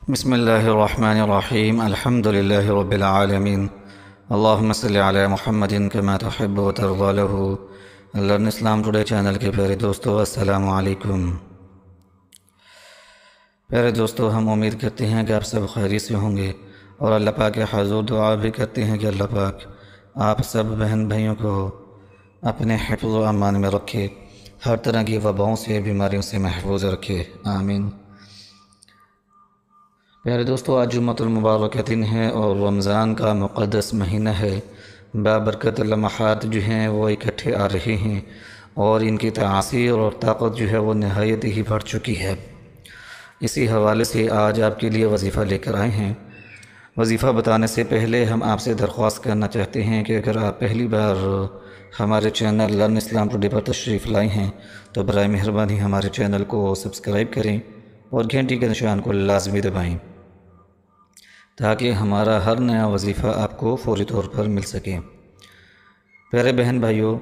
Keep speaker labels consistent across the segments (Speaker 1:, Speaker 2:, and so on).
Speaker 1: بسم اللہ الرحمن الرحیم الحمد للہ رب العالمین اللہم صلی علی محمد کما تحب و ترضی له لرن اسلام ٹوڈے چینل کے پیارے دوستو السلام علیکم۔ پیارے دوستو، ہم امید کرتے ہیں کہ آپ سب خیریت سے ہوں گے اور اللہ پاک کے حضور دعا بھی کرتے ہیں کہ اللہ پاک آپ سب بہن بھائیوں کو اپنے حفظ و امان میں رکھے، ہر طرح کی وباؤں سے بیماریوں سے محفوظ رکھے، آمین۔ پیارے دوستو، آج جمعۃ المبارک دن ہے اور رمضان کا مقدس مہینہ ہے۔ بابرکت لمحات جو ہیں وہ اکٹھے آ رہے ہیں اور ان کی تاثیر اور طاقت جو ہے وہ نہایت ہی بڑھ چکی ہے۔ اسی حوالے سے آج آپ کے لیے وظیفہ لے کر آئے ہیں۔ وظیفہ بتانے سے پہلے ہم آپ سے درخواست کرنا چاہتے ہیں کہ اگر آپ پہلی بار ہمارے چینل لرن اسلام ٹوڈے پر تشریف لائے ہیں تو برائے مہربانی ہمارے چینل کو سبسکرائب کریں اور گھنٹی کے نشان کو لازمی دبائیں تاکہ ہمارا ہر نیا وظیفہ آپ کو فوری طور پر مل سکے۔ پیارے بہن بھائیوں،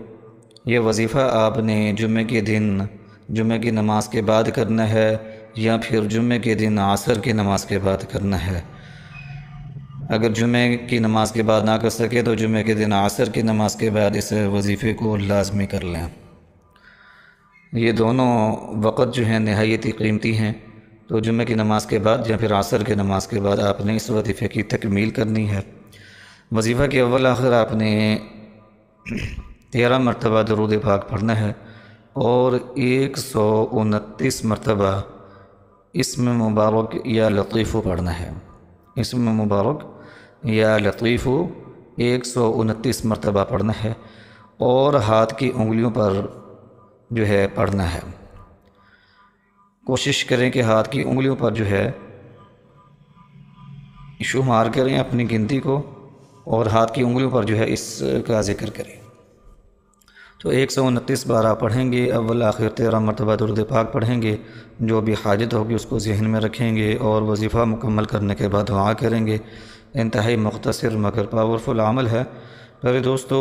Speaker 1: یہ وظیفہ آپ نے جمعہ کے دن جمعہ کی نماز کے بعد کرنا ہے یا پھر جمعہ کے دن عصر کی نماز کے بعد کرنا ہے۔ اگر جمعہ کی نماز کے بعد نہ کر سکے تو جمعہ کے دن عصر کی نماز کے بعد اس وظیفے کو لازمی کر لیں۔ یہ دونوں وقت جو ہیں نہایت ہی قیمتی ہیں، تو جمعہ کی نماز کے بعد یا پھر عصر کی نماز کے بعد آپ نے اس وظیفے کی تکمیل کرنی ہے۔ وظیفہ کے اول آخر آپ نے 13 مرتبہ درود پاک پڑھنا ہے اور 129 مرتبہ اسم مبارک یا لطیف پڑھنا ہے۔ اسم مبارک یا لطیف 129 مرتبہ پڑھنا ہے اور ہاتھ کی انگلیوں پر جو ہے پڑھنا ہے۔ کوشش کریں کہ ہاتھ کی انگلیوں پر جو ہے شمار کریں اپنی گنتی کو اور ہاتھ کی انگلیوں پر جو ہے اس کا ذکر کریں۔ تو 129 بار آپ پڑھیں گے، اول آخر 13 مرتبہ درود پاک پڑھیں گے، جو بھی حاجت ہوگی اس کو ذہن میں رکھیں گے اور وظیفہ مکمل کرنے کے بعد دعا کریں گے۔ انتہائی مختصر مگر پاورفل عمل ہے۔ پیارے دوستو،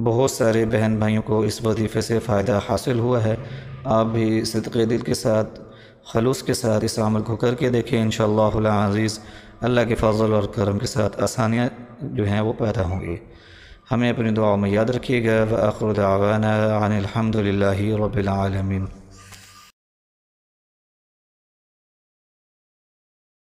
Speaker 1: بہت سارے بہن بھائیوں کو اس وظیفے سے فائدہ حاصل ہوا ہے۔ آپ بھی صدقے دل کے ساتھ خلوص کے ساتھ اس عمل کو کر کے دیکھیں، انشاءاللہ العزیز اللہ کے فضل اور کرم کے ساتھ آسانیاں جو ہیں وہ پیدا ہوں گی۔ ہمیں اپنی دعاؤں میں یاد رکھیے گا۔ وآخر دعوانا عن الحمد للہ رب العالمین۔